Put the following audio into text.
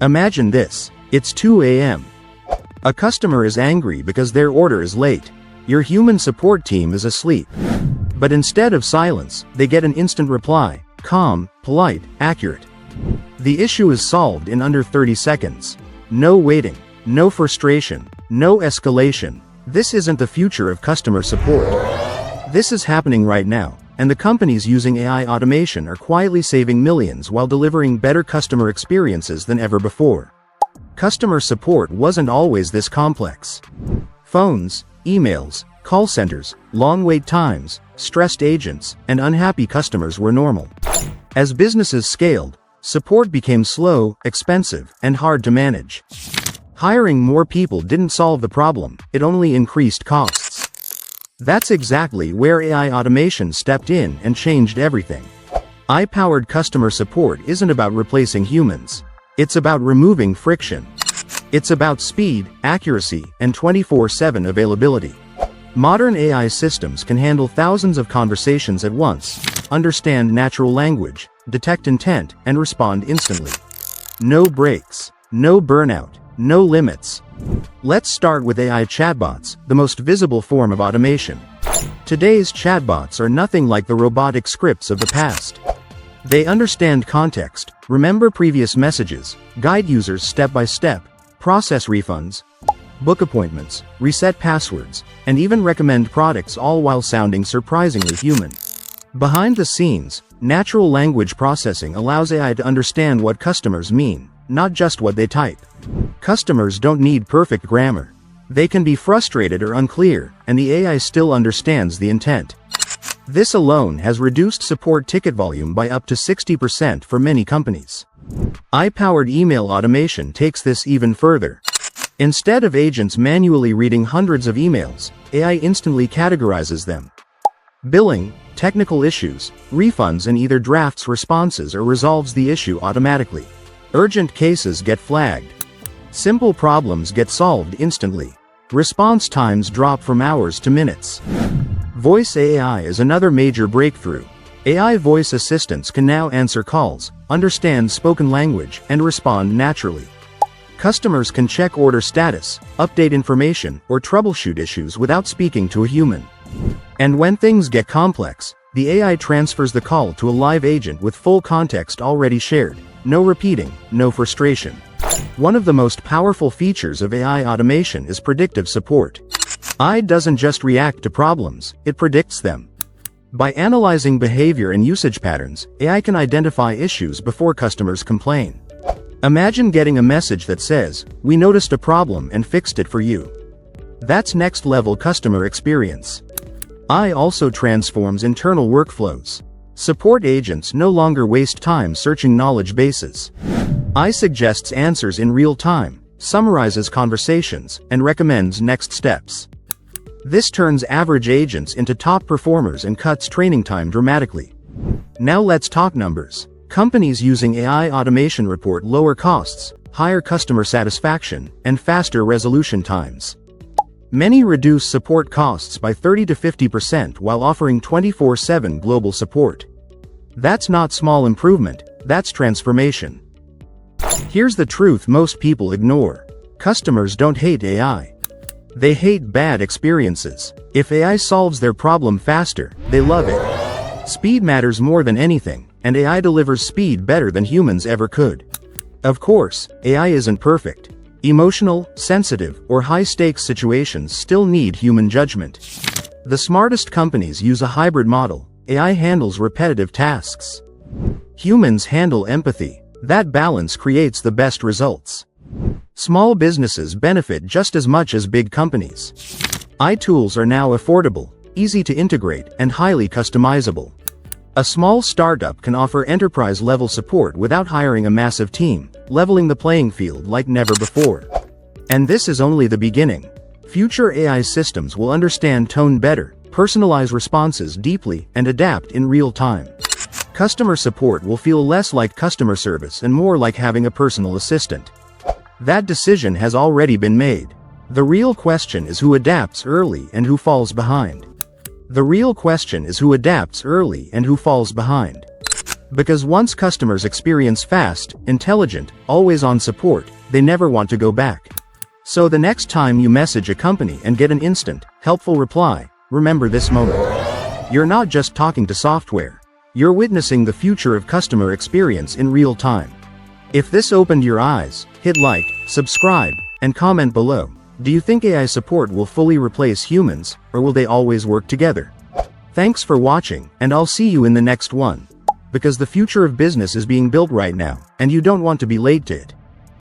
Imagine this. It's 2 a.m. A customer is angry because their order is late. Your human support team is asleep. But instead of silence, they get an instant reply. Calm, polite, accurate. The issue is solved in under 30 seconds. No waiting. No frustration. No escalation. This isn't the future of customer support. This is happening right now, and the companies using AI automation are quietly saving millions while delivering better customer experiences than ever before. Customer support wasn't always this complex. Phones, emails, call centers, long wait times, stressed agents, and unhappy customers were normal. As businesses scaled, support became slow, expensive, and hard to manage. Hiring more people didn't solve the problem, it only increased costs. That's exactly where AI automation stepped in and changed everything. AI-powered customer support isn't about replacing humans. It's about removing friction. It's about speed, accuracy, and 24/7 availability. Modern AI systems can handle thousands of conversations at once, understand natural language, detect intent, and respond instantly. No breaks, no burnout, no limits. Let's start with AI chatbots, the most visible form of automation. Today's chatbots are nothing like the robotic scripts of the past. They understand context, remember previous messages, guide users step by step, process refunds, book appointments, reset passwords, and even recommend products, all while sounding surprisingly human. Behind the scenes, natural language processing allows AI to understand what customers mean, not just what they type. Customers don't need perfect grammar. They can be frustrated or unclear, and the AI still understands the intent. This alone has reduced support ticket volume by up to 60% for many companies. AI-powered email automation takes this even further. Instead of agents manually reading hundreds of emails, AI instantly categorizes them. Billing, technical issues, refunds, and either drafts responses or resolves the issue automatically. Urgent cases get flagged. Simple problems get solved instantly. Response times drop from hours to minutes. Voice AI is another major breakthrough. AI voice assistants can now answer calls, understand spoken language, and respond naturally. Customers can check order status, update information, or troubleshoot issues without speaking to a human. And when things get complex, the AI transfers the call to a live agent with full context already shared. No repeating, no frustration. One of the most powerful features of AI automation is predictive support. AI doesn't just react to problems, it predicts them. By analyzing behavior and usage patterns, AI can identify issues before customers complain. Imagine getting a message that says, "We noticed a problem and fixed it for you." That's next-level customer experience. AI also transforms internal workflows. Support agents no longer waste time searching knowledge bases. AI suggests answers in real time, summarizes conversations, and recommends next steps. This turns average agents into top performers and cuts training time dramatically. Now let's talk numbers. Companies using AI automation report lower costs, higher customer satisfaction, and faster resolution times. Many reduce support costs by 30 to 50% while offering 24/7 global support. That's not small improvement, that's transformation. Here's the truth most people ignore. Customers don't hate AI. They hate bad experiences. If AI solves their problem faster, they love it. Speed matters more than anything, and AI delivers speed better than humans ever could. Of course, AI isn't perfect. Emotional, sensitive, or high-stakes situations still need human judgment. The smartest companies use a hybrid model. AI handles repetitive tasks. Humans handle empathy. That balance creates the best results. Small businesses benefit just as much as big companies. AI tools are now affordable, easy to integrate, and highly customizable. A small startup can offer enterprise-level support without hiring a massive team, leveling the playing field like never before. And this is only the beginning. Future AI systems will understand tone better, personalize responses deeply, and adapt in real time. Customer support will feel less like customer service and more like having a personal assistant. That decision has already been made. The real question is who adapts early and who falls behind. The real question is who adapts early and who falls behind. Because once customers experience fast, intelligent, always-on support, they never want to go back. So the next time you message a company and get an instant, helpful reply, remember this moment. You're not just talking to software. You're witnessing the future of customer experience in real time. If this opened your eyes, hit like, subscribe, and comment below. Do you think AI support will fully replace humans, or will they always work together? Thanks for watching, and I'll see you in the next one. Because the future of business is being built right now, and you don't want to be late to it.